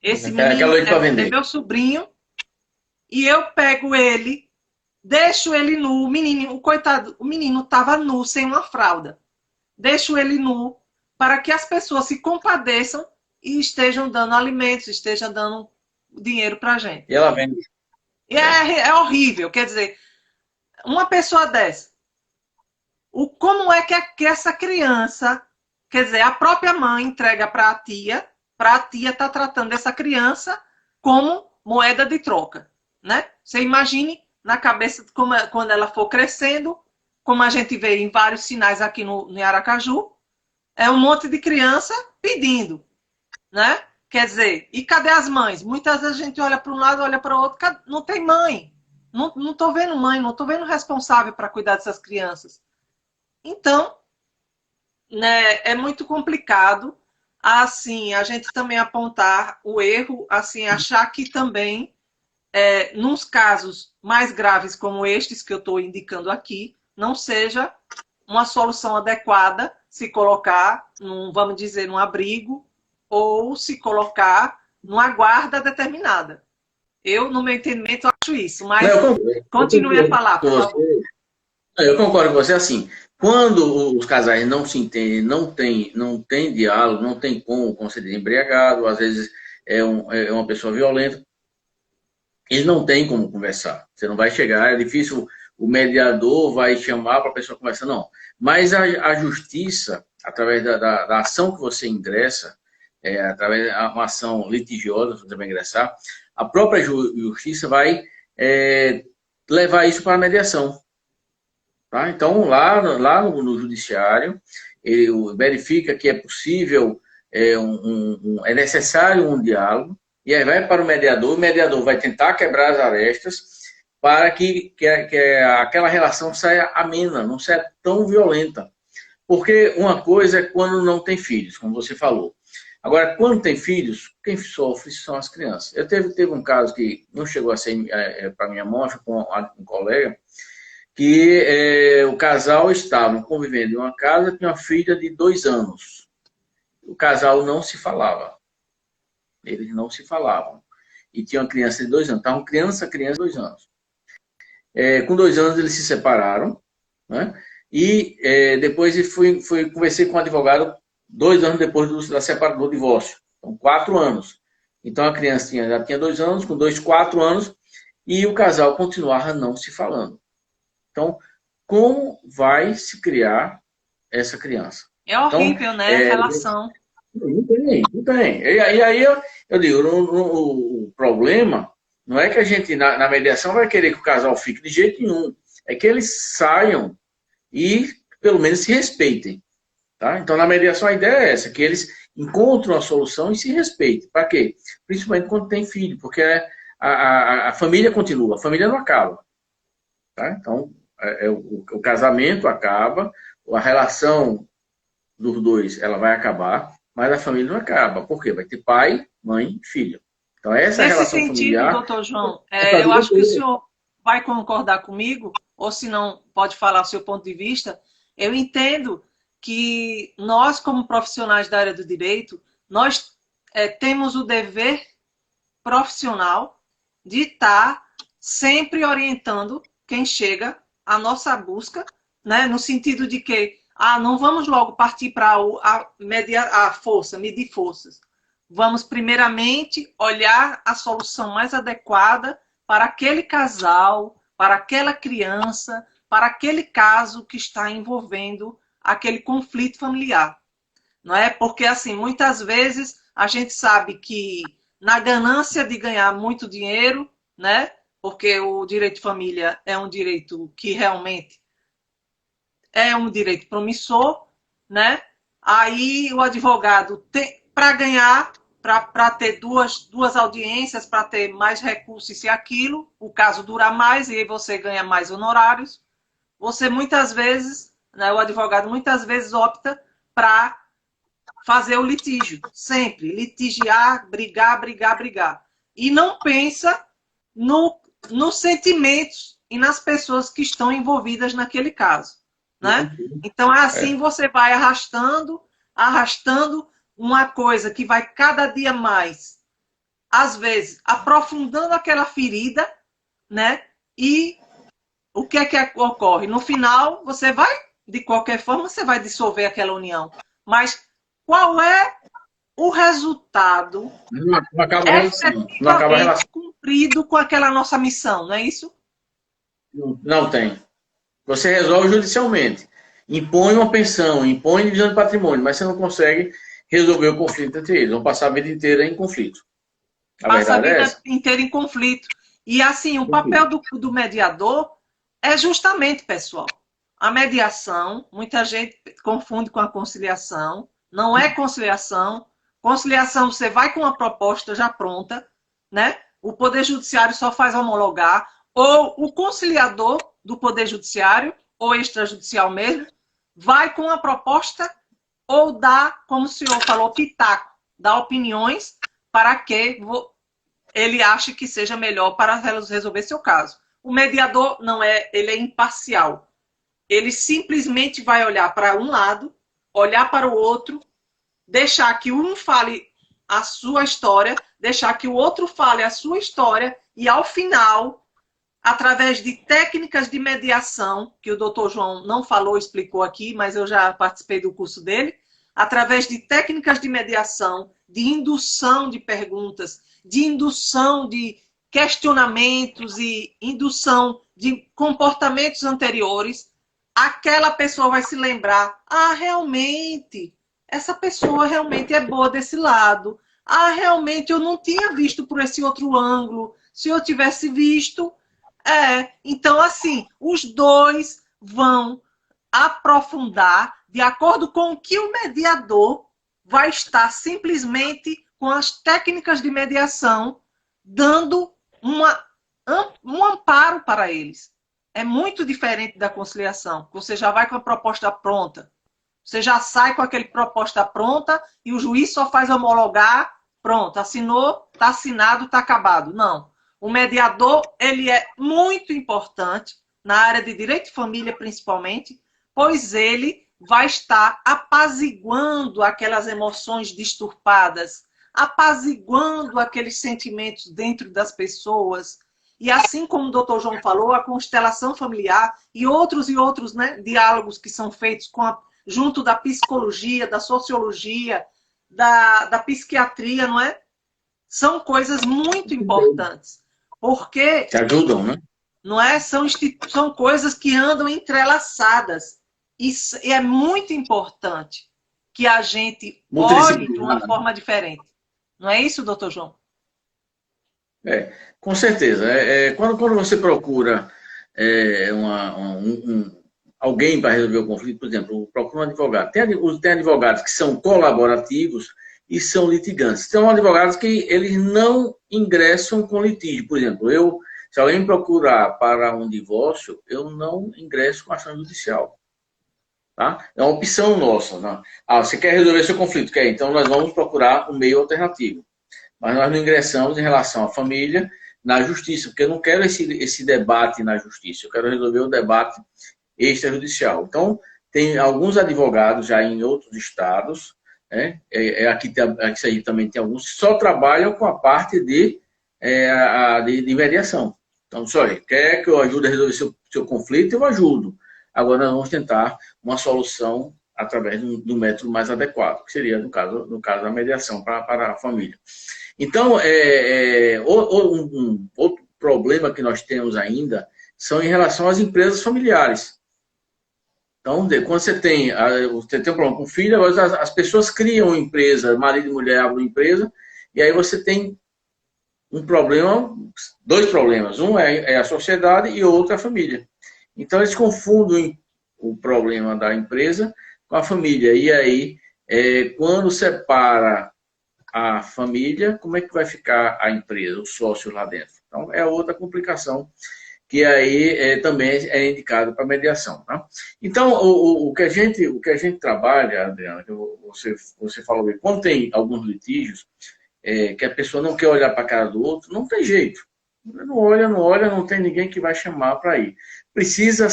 Esse menino é meu sobrinho. E eu pego ele, deixo ele nu. O menino, coitado, o menino estava nu, sem uma fralda. Deixo ele nu para que as pessoas se compadeçam e estejam dando alimentos, estejam dando dinheiro para a gente. E ela vende. E é horrível. Quer dizer, uma pessoa dessa, como é que essa criança, quer dizer, a própria mãe entrega para a tia estar tratando essa criança como moeda de troca, né? Você imagine na cabeça, quando ela for crescendo, como a gente vê em vários sinais aqui no Aracaju, é um monte de criança pedindo, né? Quer dizer, e cadê as mães? Muitas vezes a gente olha para um lado, olha para o outro, não tem mãe. Não estou vendo mãe, não estou vendo responsável para cuidar dessas crianças. Então, né, é muito complicado, assim, a gente também apontar o erro, assim, achar que também, nos casos mais graves como estes que eu estou indicando aqui, não seja uma solução adequada se colocar, vamos dizer, num abrigo ou se colocar numa guarda determinada. Eu, no meu entendimento, acho isso, mas continue a falar, por favor. Eu concordo com você, assim, quando os casais não se entendem, não tem diálogo, não tem como conceder embriagado, às vezes é uma pessoa violenta, ele não tem como conversar. Você não vai chegar, é difícil, o mediador vai chamar para a pessoa conversar, não. Mas a justiça, através da ação que você ingressa, através de uma ação litigiosa, você vai ingressar, a própria justiça vai levar isso para a mediação. Tá? Então, lá no judiciário, ele verifica que é possível, é necessário um diálogo, e aí vai para o mediador vai tentar quebrar as arestas para que aquela relação saia amena, não saia tão violenta. Porque uma coisa é quando não tem filhos, como você falou. Agora, quando tem filhos, quem sofre são as crianças. Eu teve um caso que não chegou a ser para minha mão, foi com um colega, que o casal estava convivendo em uma casa, tinha uma filha de 2 anos. O casal não se falava. Eles não se falavam. E tinha uma criança de 2 anos. Estavam criança, 2 anos. Com 2 anos eles se separaram, né? E depois conversei com um advogado 2 anos depois do divórcio. Então, 4 anos. Então a criança já tinha 2 anos, com 4 anos, e o casal continuava não se falando. Então, como vai se criar essa criança? É horrível, então, né? A relação. Não tem. E aí eu digo, o problema não é que a gente, na mediação, vai querer que o casal fique de jeito nenhum. É que eles saiam e, pelo menos, se respeitem. Tá? Então, na mediação, a ideia é essa, que eles encontram a solução e se respeitem. Para quê? Principalmente quando tem filho, porque a família continua, a família não acaba. Tá? Então, o casamento acaba, a relação dos dois ela vai acabar, mas a família não acaba. Por quê? Vai ter pai, mãe e filho. Então, essa Nesse relação sentido, familiar... doutor João, eu acho que o senhor vai concordar comigo, ou se não, pode falar o seu ponto de vista. Eu entendo que nós, como profissionais da área do direito, nós temos o dever profissional de estar sempre orientando quem chega à nossa busca, né, no sentido de que não vamos logo partir para a força, medir forças. Vamos, primeiramente, olhar a solução mais adequada para aquele casal, para aquela criança, para aquele caso que está envolvendo aquele conflito familiar. Não é? Porque, assim, muitas vezes a gente sabe que na ganância de ganhar muito dinheiro, né? Porque o direito de família é um direito que realmente é um direito promissor, né? Aí o advogado tem para ganhar, para ter duas audiências, para ter mais recursos e aquilo, o caso dura mais e aí você ganha mais honorários. Você muitas vezes, né, o advogado muitas vezes opta para fazer o litígio, sempre litigiar, brigar. E não pensa nos sentimentos e nas pessoas que estão envolvidas naquele caso. Né? Então, assim você vai arrastando uma coisa que vai cada dia mais, às vezes, aprofundando aquela ferida, né? E o que ocorre? No final, você vai, de qualquer forma, você vai dissolver aquela união. Mas qual é o resultado não acaba a relação. Cumprido com aquela nossa missão, não é isso? Não tem. Você resolve judicialmente. Impõe uma pensão, impõe divisão de patrimônio, mas você não consegue resolver o conflito entre eles. Vão passar a vida inteira em conflito. Passa a vida inteira em conflito. E assim, o papel do mediador é justamente, pessoal, a mediação. Muita gente confunde com a conciliação. Não é conciliação. Conciliação, você vai com uma proposta já pronta, né? O Poder Judiciário só faz homologar, ou o conciliador do Poder Judiciário, ou extrajudicial mesmo, vai com a proposta ou dá, como o senhor falou, pitaco, dá opiniões para que ele ache que seja melhor para resolver seu caso. O mediador não é, ele é imparcial. Ele simplesmente vai olhar para um lado, olhar para o outro, deixar que um fale a sua história, deixar que o outro fale a sua história e, ao final, através de técnicas de mediação, que o doutor João não falou, explicou aqui, mas eu já participei do curso dele, através de técnicas de mediação, de indução de perguntas, de indução de questionamentos e indução de comportamentos anteriores, aquela pessoa vai se lembrar, realmente, essa pessoa realmente é boa desse lado. Realmente eu não tinha visto por esse outro ângulo. Se eu tivesse visto, então assim, os dois vão aprofundar de acordo com o que o mediador vai estar simplesmente com as técnicas de mediação dando um amparo para eles. É muito diferente da conciliação. Você já vai com a proposta pronta. Você já sai com aquela proposta pronta e o juiz só faz homologar, pronto, assinou, está assinado, está acabado. Não. O mediador, ele é muito importante na área de direito de família, principalmente, pois ele vai estar apaziguando aquelas emoções disturbadas, apaziguando aqueles sentimentos dentro das pessoas. E assim como o doutor João falou, a constelação familiar e outros, né, diálogos que são feitos junto da psicologia, da sociologia, da psiquiatria, não é? São coisas muito importantes. Porque... Te ajudam, né? Não é? São coisas que andam entrelaçadas. E é muito importante que a gente olhe de uma forma diferente. Não é isso, doutor João? Com certeza. Quando você procura alguém para resolver o conflito, por exemplo, procura um advogado. Tem advogados que são colaborativos e são litigantes. São advogados que eles não ingressam com litígio. Por exemplo, se alguém me procurar para um divórcio, eu não ingresso com ação judicial. Tá? É uma opção nossa. Né? Você quer resolver seu conflito? Quer? Então nós vamos procurar um meio alternativo. Mas nós não ingressamos em relação à família na justiça, porque eu não quero esse debate na justiça, eu quero resolver o debate extrajudicial. Então, tem alguns advogados já em outros estados, né? Aqui também tem alguns que só trabalham com a parte de mediação. Então, quer que eu ajude a resolver seu conflito? Eu ajudo. Agora nós vamos tentar uma solução através do método mais adequado, que seria, no caso da mediação para a família. Então, outro problema que nós temos ainda são em relação às empresas familiares. Então, quando você tem um problema com o filho, as pessoas criam uma empresa, marido e mulher abrem uma empresa, e aí você tem dois problemas. Um é a sociedade e o outro é a família. Então, eles confundem o problema da empresa com a família. E aí, quando separa a família, como é que vai ficar a empresa, os sócios lá dentro? Então, é outra complicação que aí também é indicado para mediação. Tá? Então, o que a gente trabalha, Adriana, que você falou bem, quando tem alguns litígios, que a pessoa não quer olhar para a cara do outro, não tem jeito. Não olha, não tem ninguém que vai chamar para ir. Precisa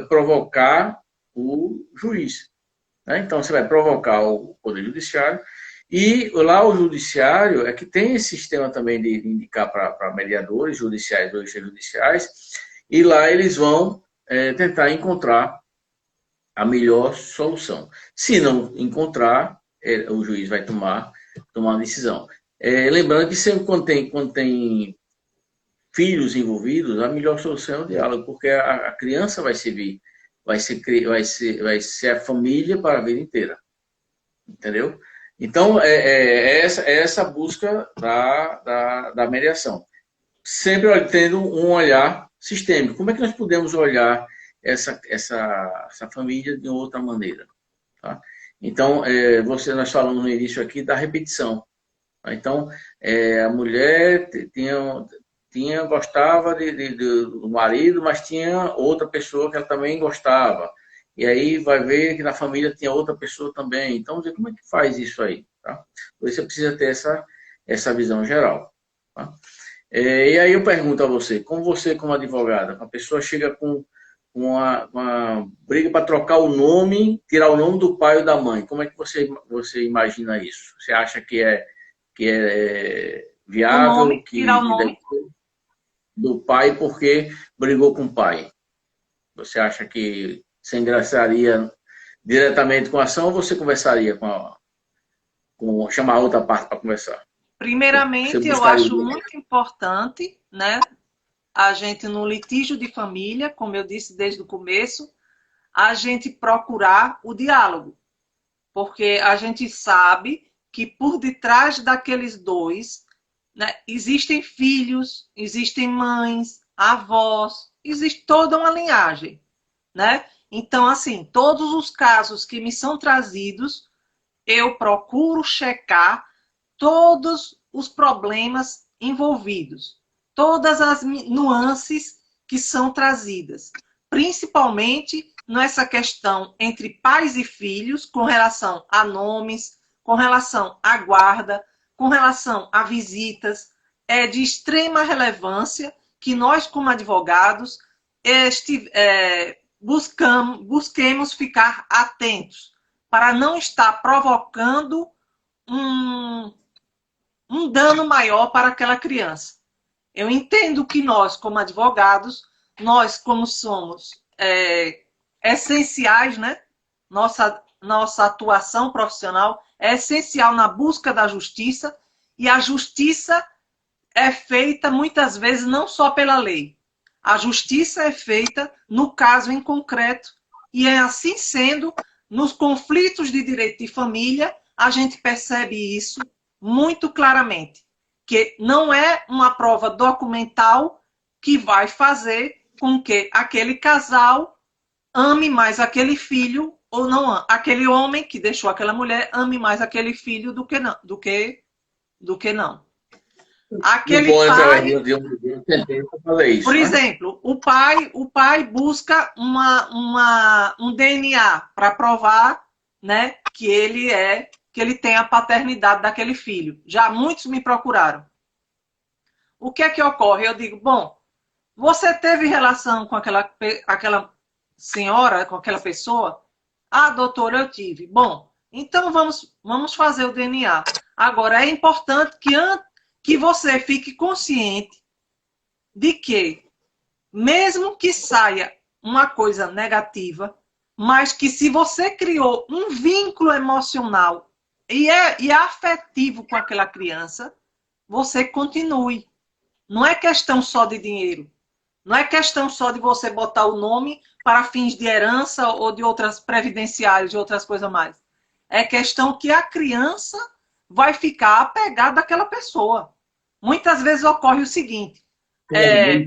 provocar o juiz. Né? Então, você vai provocar o Poder Judiciário, e lá o Judiciário é que tem esse sistema também de indicar para mediadores judiciais ou extrajudiciais, e lá eles vão tentar encontrar a melhor solução. Se não encontrar, o juiz vai tomar uma decisão. Lembrando que sempre quando tem filhos envolvidos, a melhor solução é o diálogo, porque a criança vai ser a família para a vida inteira. Entendeu? Então, essa busca da mediação. Sempre tendo um olhar sistêmico. Como é que nós podemos olhar essa família de outra maneira? Tá? Então, nós falamos no início aqui da repetição. Tá? Então, a mulher gostava do marido, mas tinha outra pessoa que ela também gostava. E aí vai ver que na família tinha outra pessoa também. Então, como é que faz isso aí? Tá? Por isso você precisa ter essa visão geral. Tá? E aí eu pergunto a você, como advogada, a pessoa chega com uma briga para trocar o nome, tirar o nome do pai ou da mãe. Como é que você imagina isso? Você acha que é viável tirar o nome do pai porque brigou com o pai? Você acha que você ingressaria diretamente com a ação ou você conversaria chamar a outra parte para conversar? Você Primeiramente, eu buscaria? acho muito importante, né, a gente no litígio de família, como eu disse desde o começo, a gente procurar o diálogo, porque a gente sabe que por detrás daqueles dois, né, existem filhos, existem mães, avós, existe toda uma linhagem, né? Então, assim, todos os casos que me são trazidos, eu procuro checar todos os problemas envolvidos, todas as nuances que são trazidas, principalmente nessa questão entre pais e filhos, com relação a nomes, com relação à guarda, com relação a visitas. É de extrema relevância que nós, como advogados, busquemos ficar atentos para não estar provocando um, um dano maior para aquela criança. Eu entendo que nós, como advogados, nós, como somos essenciais, né? Nossa atuação profissional é essencial na busca da justiça, e a justiça é feita muitas vezes não só pela lei. A justiça é feita no caso em concreto, e é assim sendo, nos conflitos de direito de família, a gente percebe isso muito claramente, que não é uma prova documental que vai fazer com que aquele casal ame mais aquele filho ou não, aquele homem que deixou aquela mulher ame mais aquele filho do que não, do que não. Não Aquele pode, através pai, de um sentença, fazer por isso, né? exemplo, o pai busca um DNA para provar, né, que ele tem a paternidade daquele filho. Já muitos me procuraram. O que é que ocorre? Eu digo, bom, você teve relação com aquela senhora, com aquela pessoa? Ah, doutora, eu tive. Bom, então vamos fazer o DNA. Agora, é importante que você fique consciente de que, mesmo que saia uma coisa negativa, mas que se você criou um vínculo emocional e afetivo com aquela criança, você continue. Não é questão só de dinheiro. Não é questão só de você botar o nome para fins de herança ou de outras previdenciárias, de outras coisas mais. É questão que a criança vai ficar apegada àquela pessoa. Muitas vezes ocorre o seguinte, Né?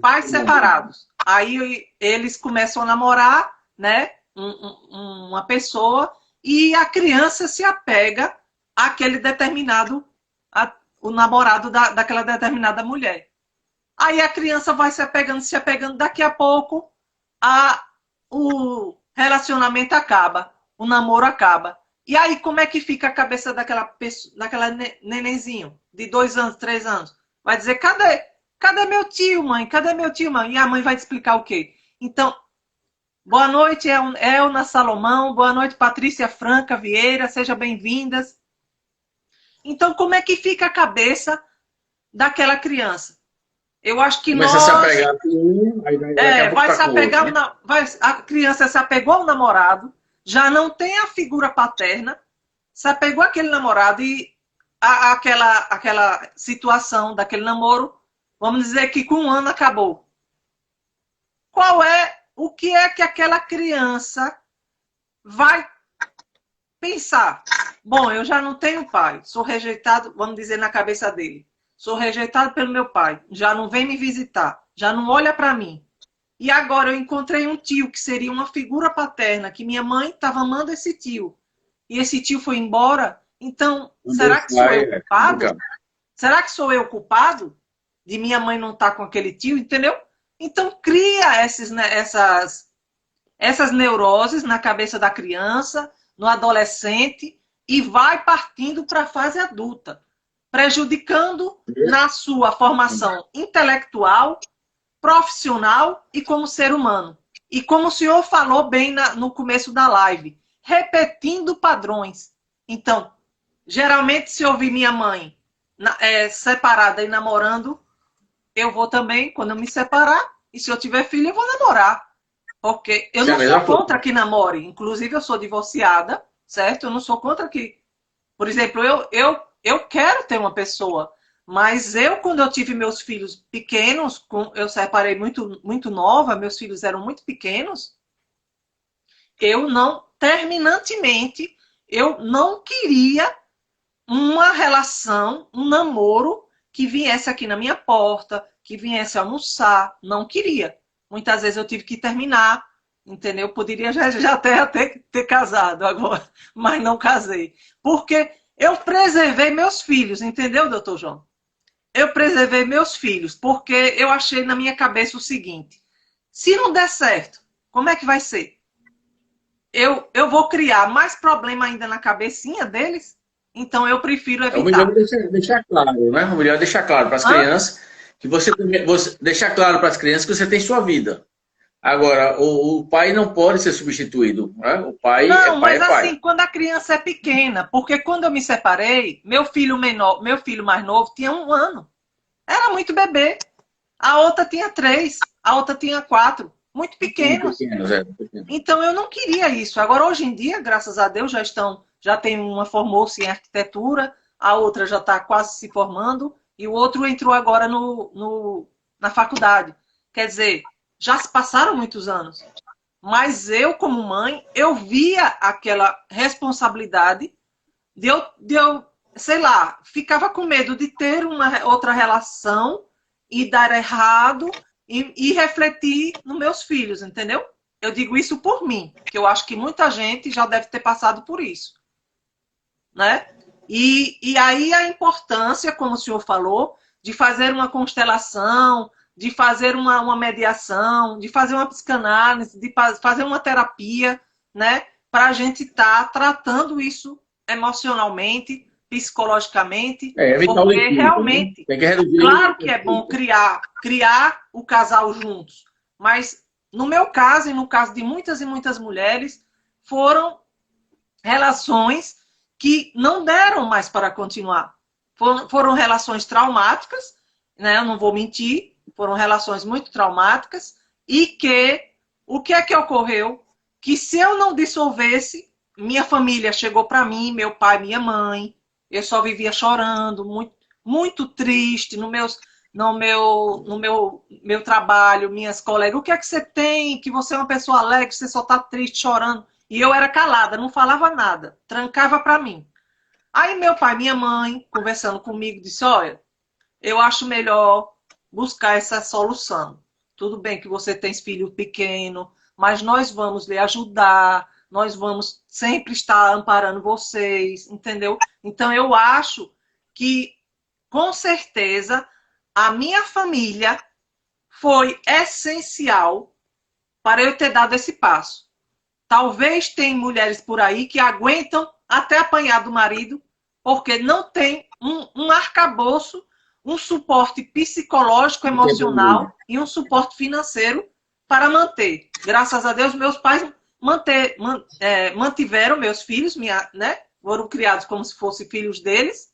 pais separados. Aí eles começam a namorar, né, uma pessoa, e a criança se apega àquele determinado, o namorado daquela determinada mulher. Aí a criança vai se apegando, daqui a pouco o relacionamento acaba, o namoro acaba. E aí como é que fica a cabeça daquela nenenzinho de 2 anos, 3 anos? Vai dizer, cadê meu tio, mãe? Cadê meu tio, mãe? E a mãe vai te explicar o quê? Então, boa noite, Elna Salomão, boa noite, Patrícia Franca Vieira, sejam bem-vindas. Então, como é que fica a cabeça daquela criança? Eu acho que Começa a se apegar aí daqui a pouco vai tá se com o outro, apegar, né? a criança se apegou ao namorado, já não tem a figura paterna, se apegou àquele namorado e aquela situação daquele namoro, vamos dizer que com 1 ano acabou. O que é que aquela criança vai pensar? Bom, eu já não tenho pai, sou rejeitado, vamos dizer, na cabeça dele. Sou rejeitado pelo meu pai, já não vem me visitar, já não olha para mim. E agora eu encontrei um tio que seria uma figura paterna, que minha mãe estava amando esse tio. E esse tio foi embora. Então, será que sou eu culpado? Será que sou eu culpado de minha mãe não estar com aquele tio, entendeu? Então, cria essas neuroses na cabeça da criança, no adolescente, e vai partindo para a fase adulta, prejudicando na sua formação intelectual, profissional e como ser humano. E como o senhor falou bem no começo da live, repetindo padrões. Então, geralmente, se eu ouvir minha mãe separada e namorando, eu vou também, quando eu me separar, e se eu tiver filho, eu vou namorar. Porque eu não sou contra que namore. Inclusive, eu sou divorciada, certo? Eu não sou contra que... Por exemplo, eu quero ter uma pessoa. Mas eu, quando eu tive meus filhos pequenos, eu separei muito nova, meus filhos eram muito pequenos, eu não, terminantemente, eu não queria uma relação, um namoro que viesse aqui na minha porta, que viesse almoçar, não queria. Muitas vezes eu tive que terminar, entendeu? Poderia já até ter casado agora, mas não casei. Porque eu preservei meus filhos, entendeu, doutor João? Eu preservei meus filhos, porque eu achei na minha cabeça o seguinte: se não der certo, como é que vai ser? Eu vou criar mais problema ainda na cabecinha deles? Então eu prefiro É o melhor evitar. deixar claro, né? O melhor é deixar claro para as Hã? crianças que você deixar claro para as crianças que você tem sua vida. Agora, o pai não pode ser substituído, né? O Não, pai mas é pai. assim, quando a criança é pequena, porque quando eu me separei, meu filho menor, meu filho mais novo tinha 1 ano. Era muito bebê. A outra tinha 3, a outra tinha 4, muito pequenos. Pequenos, é, pequenos. Então eu não queria isso. Agora, hoje em dia, graças a Deus, já tem uma formou-se em arquitetura, a outra já está quase se formando, e o outro entrou agora na faculdade. Quer dizer, já se passaram muitos anos. Mas eu, como mãe, eu via aquela responsabilidade de eu, sei lá, ficava com medo de ter uma outra relação e dar errado e refletir nos meus filhos, entendeu? Eu digo isso por mim, que eu acho que muita gente já deve ter passado por isso, né? E aí a importância, como o senhor falou, de fazer uma constelação, de fazer uma mediação, de fazer uma psicanálise, de fazer uma terapia, né? Para a gente estar tratando isso emocionalmente, psicologicamente, Evitar o porque equívoco, né? realmente, Tem que reduzir claro o que é bom equívoco. criar o casal juntos, mas no meu caso e no caso de muitas e muitas mulheres, foram relações que não deram mais para continuar. Foram relações traumáticas, né? Eu não vou mentir, foram relações muito traumáticas e que o que é que ocorreu? Que se eu não dissolvesse, minha família chegou para mim, meu pai, minha mãe, eu só vivia chorando, muito triste no meu trabalho, minhas colegas. O que é que você tem? Que você é uma pessoa alegre, você só está triste, chorando. E eu era calada, não falava nada, trancava para mim. Aí meu pai e minha mãe, conversando comigo, disse: olha, eu acho melhor buscar essa solução. Tudo bem que você tem filho pequeno, mas nós vamos lhe ajudar, nós vamos sempre estar amparando vocês, entendeu? Então eu acho que, com certeza, a minha família foi essencial para eu ter dado esse passo. Talvez tem mulheres por aí que aguentam até apanhar do marido, porque não tem um arcabouço, um suporte psicológico, emocional e um suporte financeiro para manter. Graças a Deus, meus pais mantiveram meus filhos, né? Foram criados como se fossem filhos deles,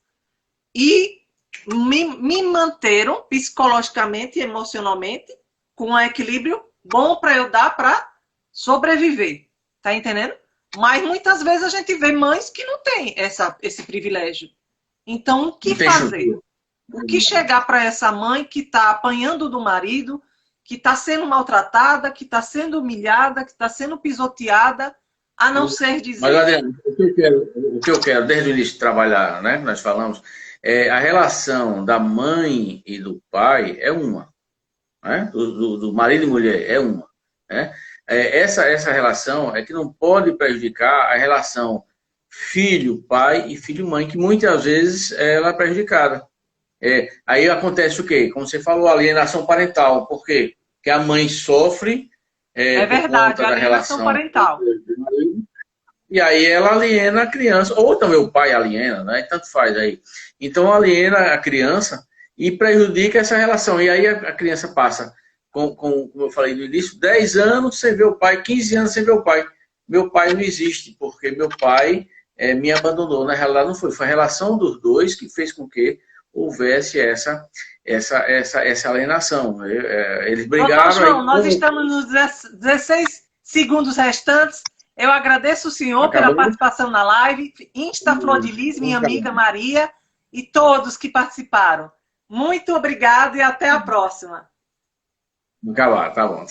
e me manteram psicologicamente e emocionalmente com um equilíbrio bom para eu dar para sobreviver. Tá entendendo? Mas muitas vezes a gente vê mães que não têm esse privilégio. Então, o que fazer? O que chegar para essa mãe que está apanhando do marido, que está sendo maltratada, que está sendo humilhada, que está sendo pisoteada, a não ser dizer... Mas, Adriano, o que eu quero desde o início de trabalhar, né? Nós falamos, a relação da mãe e do pai é uma, né? Do marido e mulher é uma, né? Essa relação é que não pode prejudicar a relação filho-pai e filho-mãe, que muitas vezes ela é prejudicada. Aí acontece o quê? Como você falou, alienação parental. Por quê? Porque a mãe sofre É por verdade, conta da alienação relação. parental. E aí ela aliena a criança, ou também o pai aliena, né? Tanto faz aí. Então aliena a criança e prejudica essa relação. E aí a criança passa, como eu falei no início, 10 anos sem ver o pai, 15 anos sem ver o pai. Meu pai não existe, porque meu pai me abandonou. Na realidade não foi a relação dos dois que fez com que houvesse essa alienação. Eles brigaram... Doutor João, nós estamos nos 16 segundos restantes. Eu agradeço o senhor pela participação na live. Insta Flor de Lis, minha amiga Maria. e todos que participaram. Muito obrigada e até a próxima. Nunca lá, tá bom.